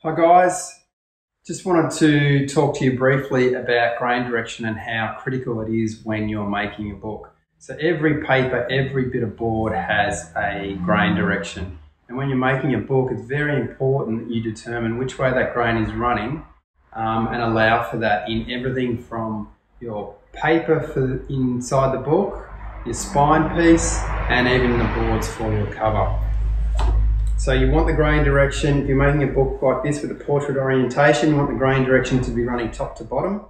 Hi guys, just wanted to talk to you briefly about grain direction and how critical it is when you're making a book. So every paper, every bit of board has a grain direction. And when you're making a book, it's very important that you determine which way that grain is running and allow for that in everything from your paper for inside the book, your spine piece, and even the boards for your cover. So you want the grain direction, if you're making a book like this with a portrait orientation, you want the grain direction to be running top to bottom.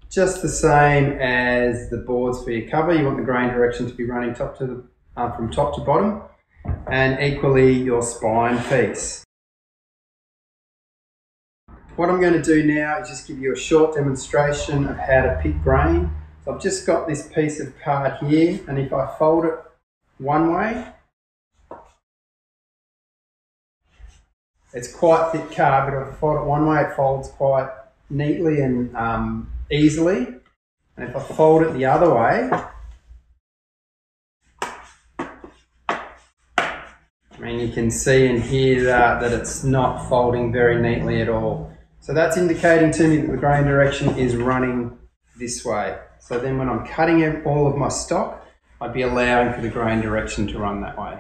Just the same as the boards for your cover, you want the grain direction to be running from top to bottom, and equally your spine piece. What I'm going to do now is just give you a short demonstration of how to pick grain. So I've just got this piece of card here, and if I fold it one way, it's quite thick card, but if I fold it one way, it folds quite neatly and easily. And if I fold it the other way, you can see and hear that it's not folding very neatly at all. So that's indicating to me that the grain direction is running this way. So then when I'm cutting all of my stock, I'd be allowing for the grain direction to run that way.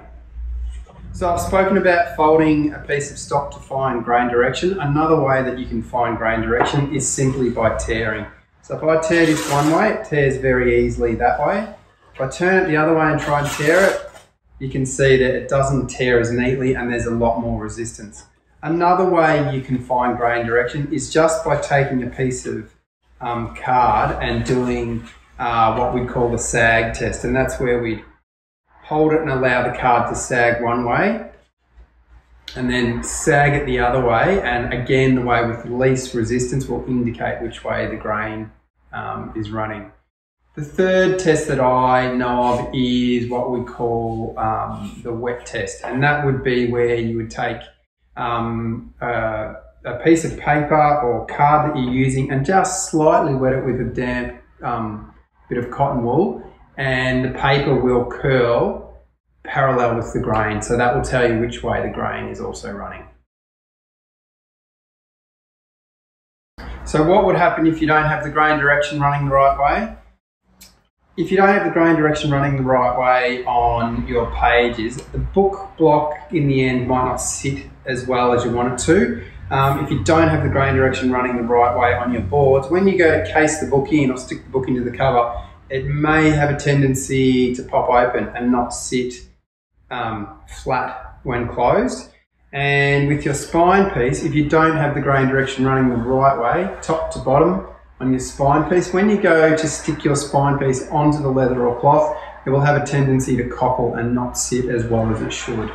So I've spoken about folding a piece of stock to find grain direction. Another way that you can find grain direction is simply by tearing. So if I tear this one way, it tears very easily that way. If I turn it the other way and try and tear it, you can see that it doesn't tear as neatly and there's a lot more resistance. Another way you can find grain direction is just by taking a piece of card and doing what we call the sag test, and that's where we hold it and allow the card to sag one way and then sag it the other way, and again the way with least resistance will indicate which way the grain is running. The third test that I know of is what we call the wet test, and that would be where you would take a piece of paper or card that you're using and just slightly wet it with a damp bit of cotton wool, and the paper will curl parallel with the grain. So that will tell you which way the grain is also running. So what would happen if you don't have the grain direction running the right way? If you don't have the grain direction running the right way on your pages, the book block in the end might not sit as well as you want it to. If you don't have the grain direction running the right way on your boards, when you go to case the book in or stick the book into the cover, it may have a tendency to pop open and not sit flat when closed. And with your spine piece, if you don't have the grain direction running the right way, top to bottom on your spine piece, when you go to stick your spine piece onto the leather or cloth, it will have a tendency to cockle and not sit as well as it should.